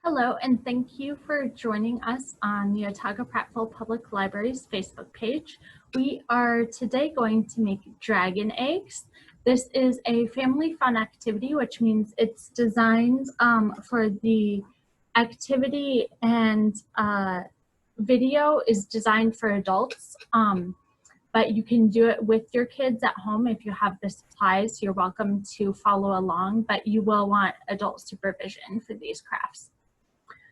Hello, and thank you for joining us on the Otago Prattville Public Library's Facebook page. We are today going to make dragon eggs. This is a family fun activity, which means it's designed for the activity, and video is designed for adults. But you can do it with your kids at home if you have the supplies. You're welcome to follow along, but you will want adult supervision for these crafts.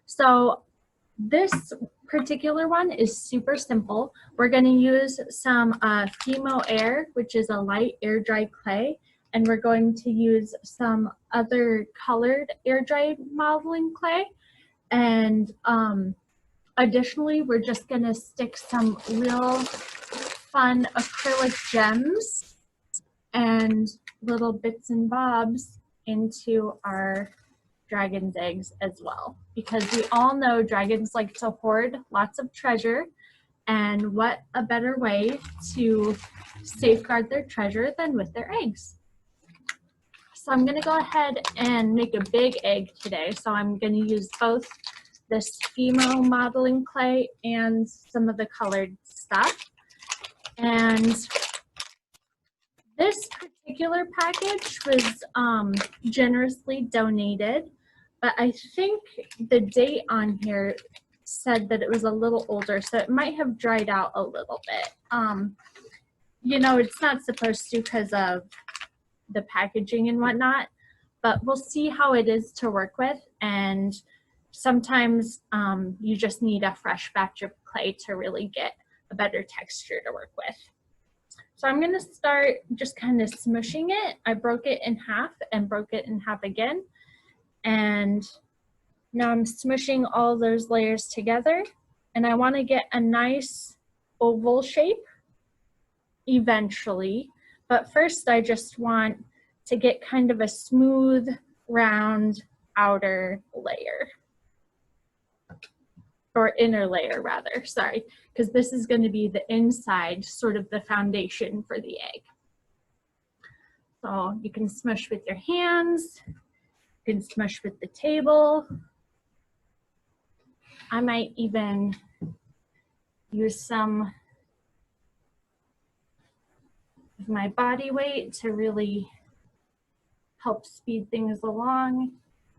So this particular one is super simple. We're going to use some Fimo Air, which is a light air dry clay, and we're going to use some other colored air dried modeling clay. And additionally, we're just going to stick some real fun acrylic gems and little bits and bobs into our dragon's eggs as well, because we all know dragons like to hoard lots of treasure, and what a better way to safeguard their treasure than with their eggs. So I'm going to go ahead and make a big egg today. So I'm going to use both this Fimo modeling clay and some of the colored stuff. And this particular package was generously donated, but I think the date on here said that it was a little older, so it might have dried out a little bit. You know, it's not supposed to because of the packaging and whatnot, but we'll see how it is to work with. And sometimes you just need a fresh batch of clay to really get a better texture to work with. So I'm going to start just kind of smushing it. I broke it in half and broke it in half again. And now I'm smushing all those layers together. And I want to get a nice oval shape eventually. But first I just want to get kind of a smooth, round outer layer. Or inner layer rather, sorry, because this is going to be the inside, sort of the foundation for the egg. So you can smush with your hands, you can smush with the table. I might even use some of my body weight to really help speed things along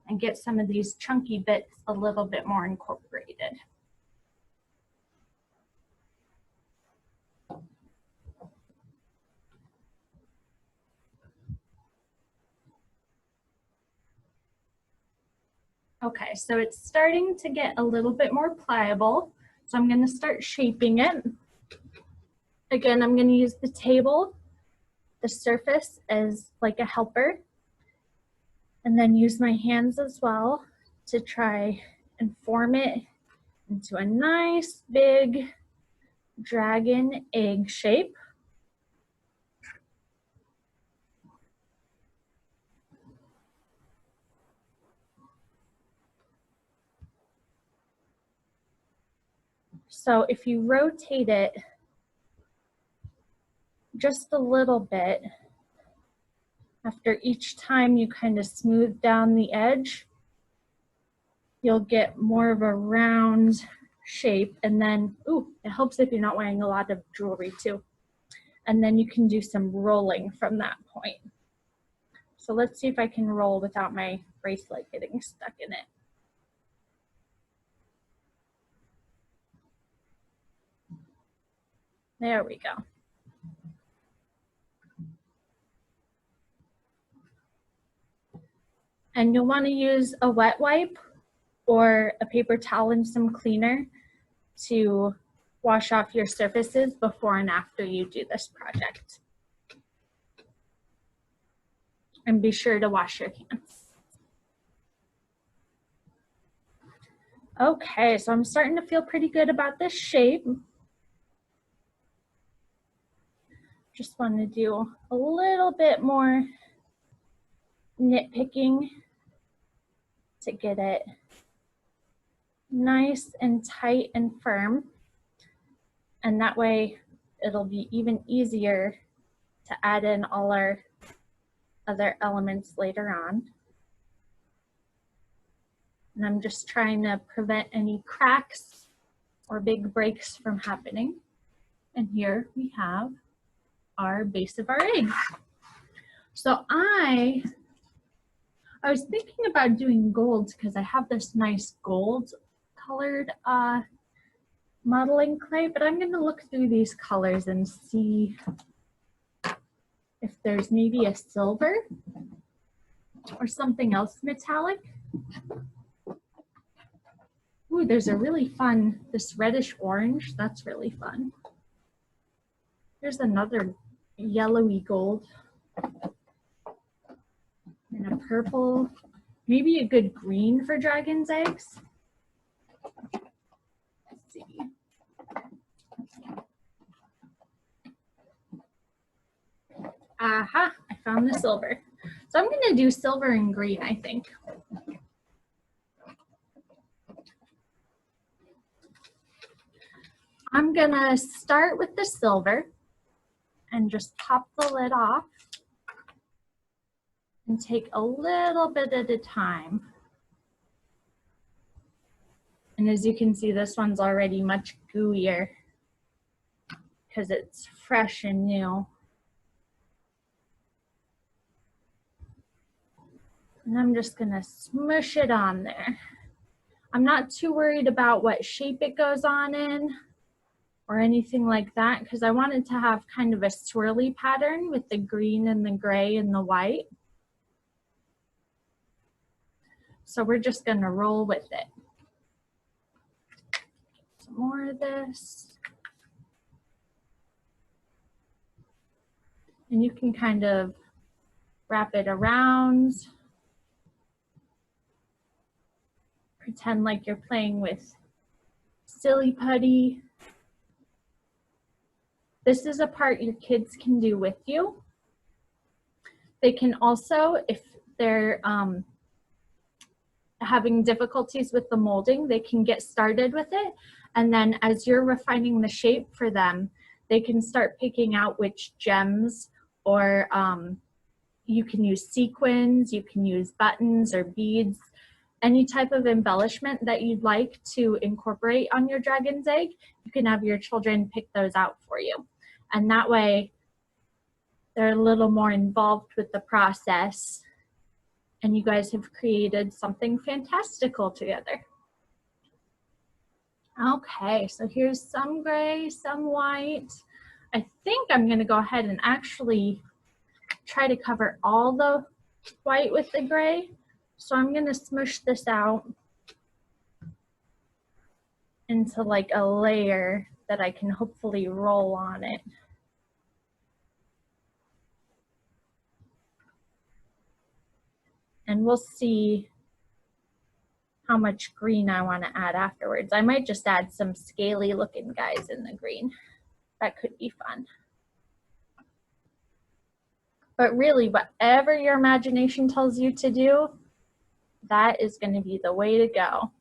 and get some of these chunky bits a little bit more incorporated. Okay, so it's starting to get a little bit more pliable, so I'm going to start shaping it. Again, I'm going to use the table, the surface as like a helper, and then use my hands as well to try and form it into a nice big dragon egg shape. So if you rotate it just a little bit, after each time you kind of smooth down the edge, you'll get more of a round shape. And then, ooh, it helps if you're not wearing a lot of jewelry too. And then you can do some rolling from that point. So let's see if I can roll without my bracelet getting stuck in it. There we go. And you'll want to use a wet wipe or a paper towel and some cleaner to wash off your surfaces before and after you do this project. And be sure to wash your hands. Okay, so I'm starting to feel pretty good about this shape. Just want to do a little bit more nitpicking to get it nice and tight and firm. And that way it'll be even easier to add in all our other elements later on. And I'm just trying to prevent any cracks or big breaks from happening. And here we have our base of our egg. So I was thinking about doing golds because I have this nice gold colored modeling clay, but I'm going to look through these colors and see if there's maybe a silver or something else metallic. Ooh, there's a really fun, this reddish orange, that's really fun. There's another yellowy gold and a purple, maybe a good green for dragon's eggs. Let's see. Aha, I found the silver. So I'm gonna do silver and green, I think. I'm gonna start with the silver and just pop the lid off and take a little bit at a time. And as you can see, this one's already much gooier because it's fresh and new. And I'm just gonna smush it on there. I'm not too worried about what shape it goes on in or anything like that because I wanted to have kind of a swirly pattern with the green and the gray and the white. So we're just gonna roll with it. Some more of this. And you can kind of wrap it around. Pretend like you're playing with silly putty. This is a part your kids can do with you. They can also, if they're having difficulties with the molding, they can get started with it. And then as you're refining the shape for them, they can start picking out which gems or you can use sequins, you can use buttons or beads, any type of embellishment that you'd like to incorporate on your dragon's egg, you can have your children pick those out for you. And that way, they're a little more involved with the process and you guys have created something fantastical together. Okay, so here's some gray, some white. I think I'm gonna go ahead and actually try to cover all the white with the gray. So I'm gonna smush this out into like a layer that I can hopefully roll on it. And we'll see how much green I want to add afterwards. I might just add some scaly looking guys in the green. That could be fun. But really, whatever your imagination tells you to do, that is going to be the way to go.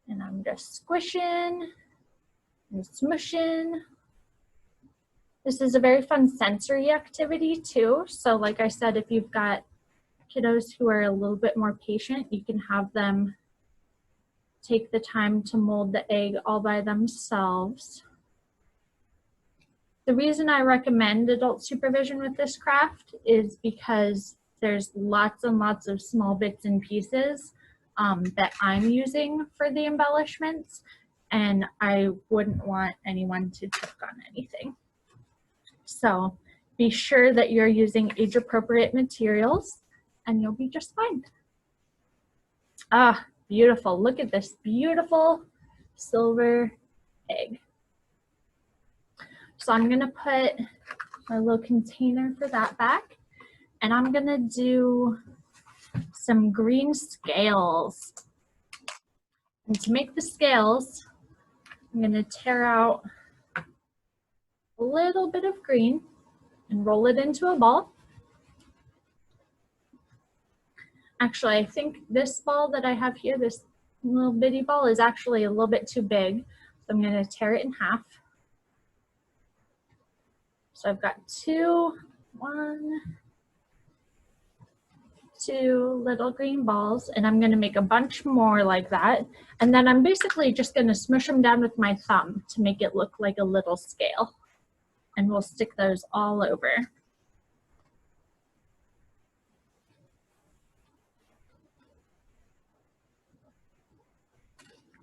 And I'm just squishing and smushing. This is a very fun sensory activity too. So like I said, if you've got kiddos who are a little bit more patient, you can have them take the time to mold the egg all by themselves. The reason I recommend adult supervision with this craft is because there's lots and lots of small bits and pieces that I'm using for the embellishments, and I wouldn't want anyone to choke on anything. So be sure that you're using age-appropriate materials and you'll be just fine. Ah, beautiful. Look at this beautiful silver egg. So I'm gonna put a little container for that back, and I'm gonna do some green scales. And to make the scales, I'm gonna tear out a little bit of green and roll it into a ball. Actually, I think this ball that I have here, this little bitty ball, is actually a little bit too big. So I'm gonna tear it in half. So I've got two little green balls, and I'm gonna make a bunch more like that. And then I'm basically just gonna smush them down with my thumb to make it look like a little scale. And we'll stick those all over.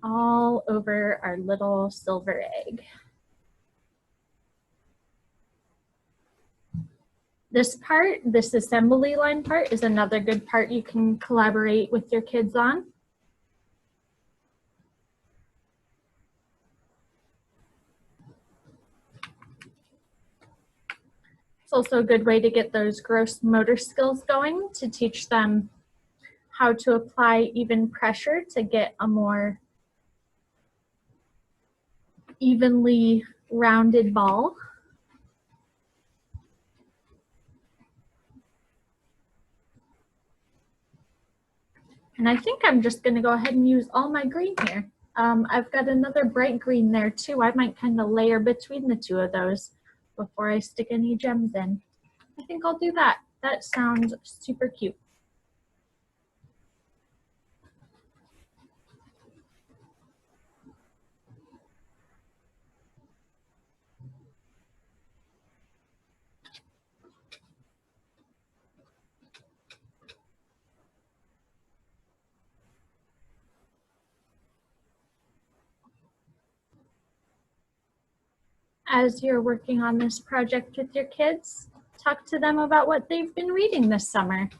All over our little silver egg. This part, this assembly line part, is another good part you can collaborate with your kids on. It's also a good way to get those gross motor skills going, to teach them how to apply even pressure to get a more evenly rounded ball. And I think I'm just going to go ahead and use all my green here. I've got another bright green there too. I might kind of layer between the two of those before I stick any gems in. I think I'll do that. That sounds super cute. As you're working on this project with your kids, talk to them about what they've been reading this summer.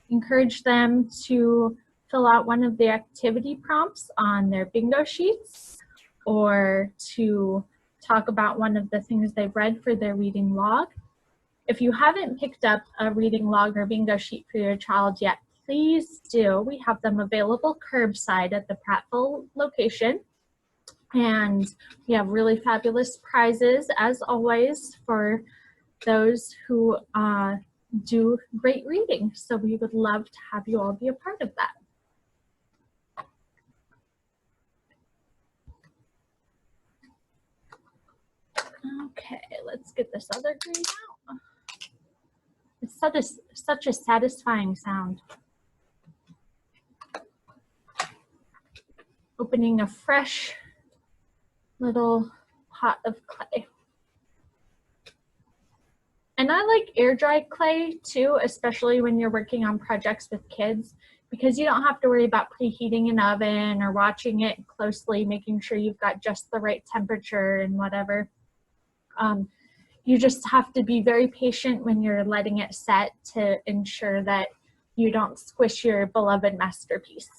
Encourage them to fill out one of the activity prompts on their bingo sheets, or to talk about one of the things they've read for their reading log. If you haven't picked up a reading log or bingo sheet for your child yet, please do. We have them available curbside at the Prattville location. And we have really fabulous prizes, as always, for those who do great reading. So we would love to have you all be a part of that. Okay, let's get this other green out. It's such a satisfying sound. Opening a fresh little pot of clay. And I like air dry clay too, especially when you're working on projects with kids, because you don't have to worry about preheating an oven or watching it closely, making sure you've got just the right temperature and whatever. You just have to be very patient when you're letting it set to ensure that you don't squish your beloved masterpiece.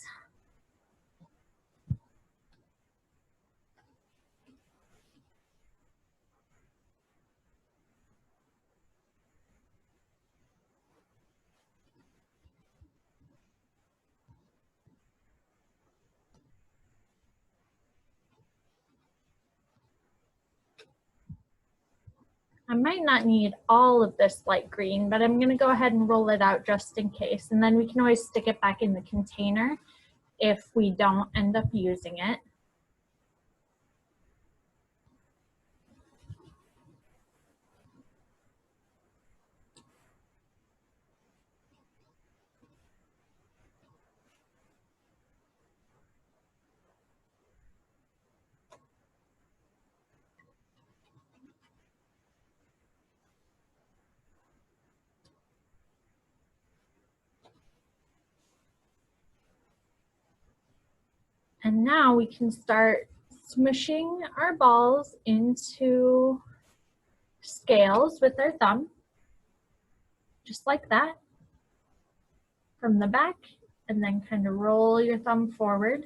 I might not need all of this light green, but I'm going to go ahead and roll it out just in case. And then we can always stick it back in the container if we don't end up using it. And now we can start smushing our balls into scales with our thumb, just like that, from the back, and then kind of roll your thumb forward.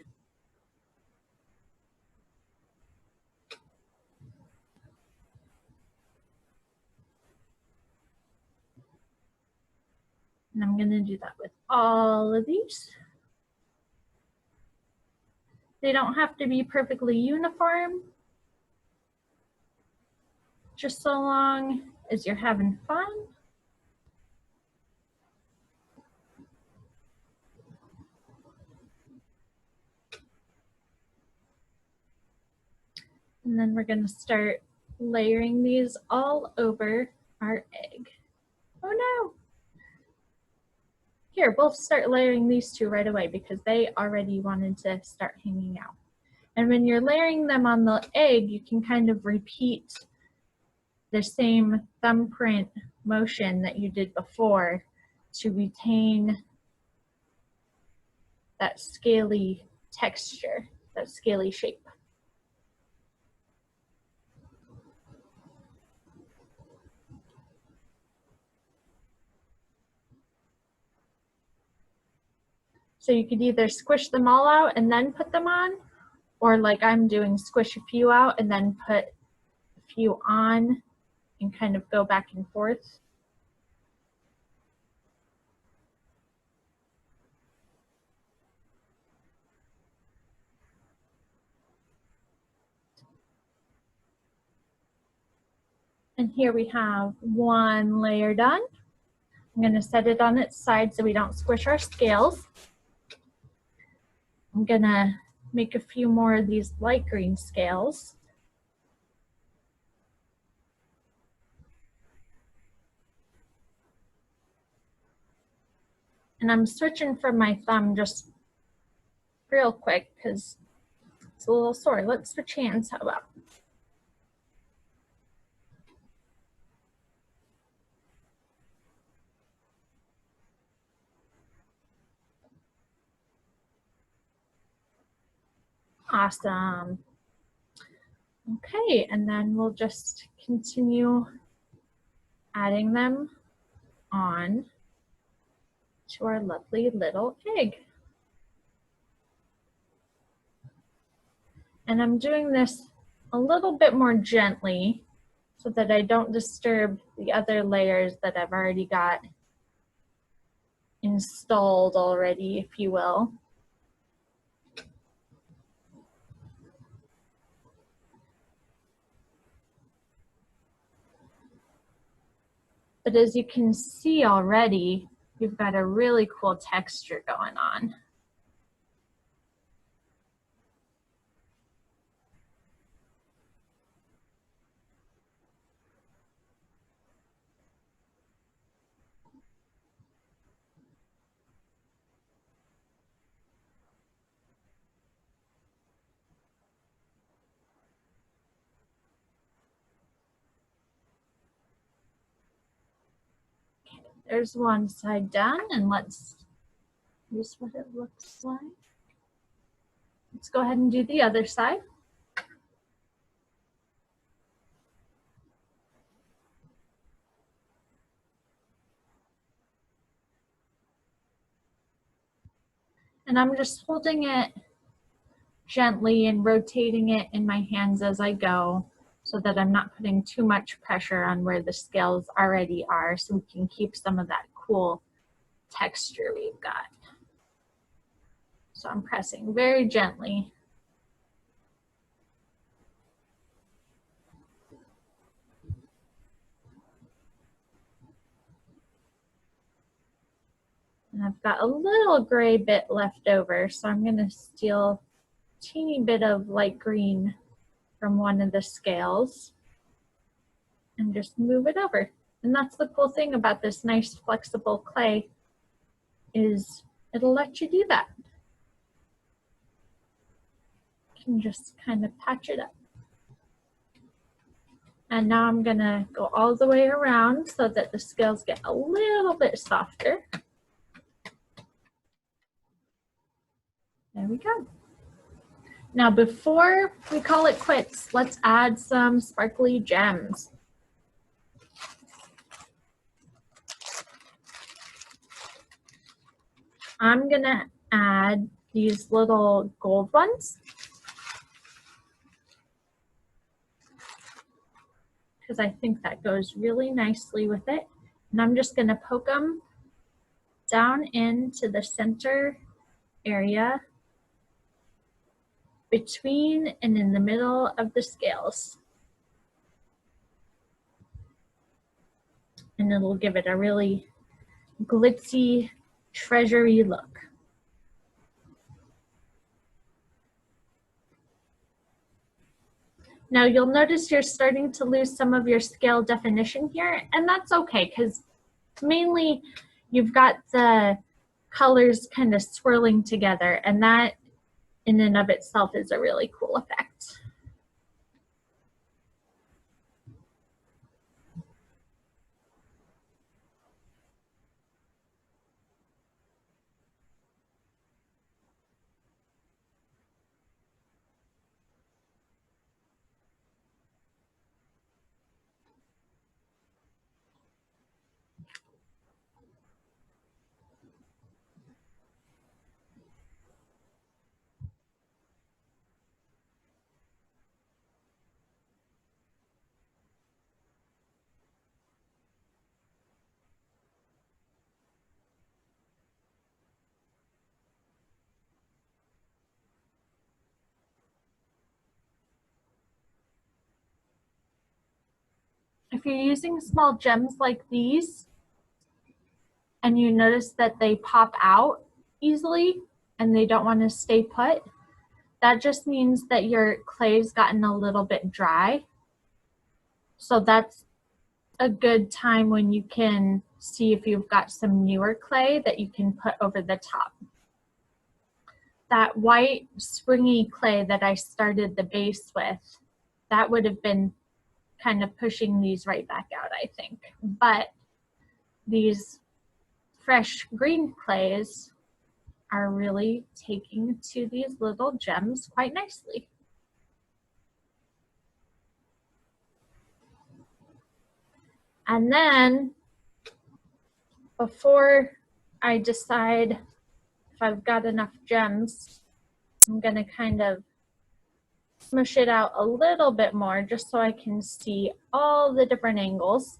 And I'm going to do that with all of these. They don't have to be perfectly uniform, just so long as you're having fun. And then we're going to start layering these all over our egg. Oh no! Here, we'll start layering these two right away because they already wanted to start hanging out. And when you're layering them on the egg, you can kind of repeat the same thumbprint motion that you did before to retain that scaly texture, that scaly shape. So you could either squish them all out and then put them on, or like I'm doing, squish a few out and then put a few on and kind of go back and forth. And here we have one layer done. I'm going to set it on its side so we don't squish our scales. I'm going to make a few more of these light green scales. And I'm switching from my thumb just real quick because it's a little sore. Let's switch hands, how about? Awesome. Okay, and then we'll just continue adding them on to our lovely little egg. And I'm doing this a little bit more gently so that I don't disturb the other layers that I've already got installed already, if you will. But as you can see already, we've got a really cool texture going on. There's one side done, and let's use what it looks like. Let's go ahead and do the other side. And I'm just holding it gently and rotating it in my hands as I go so that I'm not putting too much pressure on where the scales already are, so we can keep some of that cool texture we've got. So I'm pressing very gently. And I've got a little gray bit left over, so I'm going to steal a teeny bit of light green from one of the scales and just move it over. And that's the cool thing about this nice flexible clay, is it'll let you do that. You can just kind of patch it up. And now I'm gonna go all the way around so that the scales get a little bit softer. There we go. Now before we call it quits, let's add some sparkly gems. I'm gonna add these little gold ones because I think that goes really nicely with it. And I'm just gonna poke them down into the center area between and in the middle of the scales. And it'll give it a really glitzy, treasury look. Now you'll notice you're starting to lose some of your scale definition here, and that's okay because mainly you've got the colors kind of swirling together, and that in and of itself is a really cool effect. If you're using small gems like these and you notice that they pop out easily and they don't want to stay put, that just means that your clay's gotten a little bit dry. So that's a good time when you can see if you've got some newer clay that you can put over the top. That white springy clay that I started the base with, that would have been kind of pushing these right back out, I think. But these fresh green clays are really taking to these little gems quite nicely. And then before I decide if I've got enough gems, I'm gonna kind of smush it out a little bit more just so I can see all the different angles.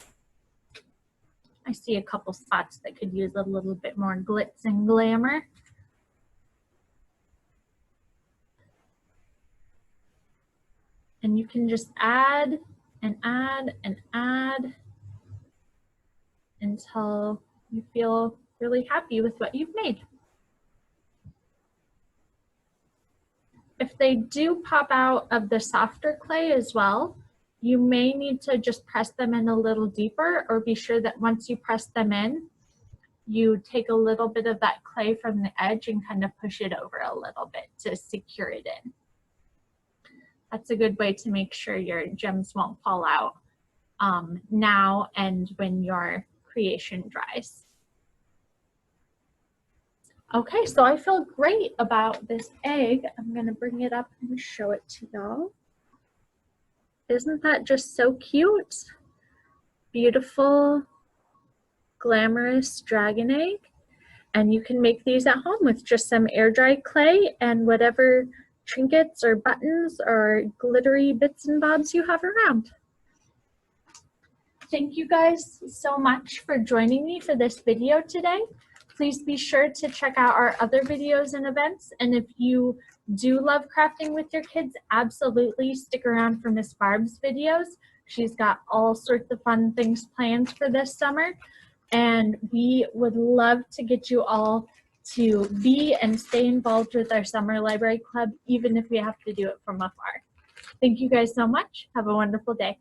I see a couple spots that could use a little bit more glitz and glamour. And you can just add and add and add until you feel really happy with what you've made. If they do pop out of the softer clay as well, you may need to just press them in a little deeper, or be sure that once you press them in, you take a little bit of that clay from the edge and kind of push it over a little bit to secure it in. That's a good way to make sure your gems won't fall out now and when your creation dries. Okay, so I feel great about this egg. I'm gonna bring it up and show it to y'all. Isn't that just so cute? Beautiful, glamorous dragon egg. And you can make these at home with just some air dried clay and whatever trinkets or buttons or glittery bits and bobs you have around. Thank you guys so much for joining me for this video today. Please be sure to check out our other videos and events. And if you do love crafting with your kids, absolutely stick around for Miss Barb's videos. She's got all sorts of fun things planned for this summer. And we would love to get you all to be and stay involved with our summer library club, even if we have to do it from afar. Thank you guys so much. Have a wonderful day.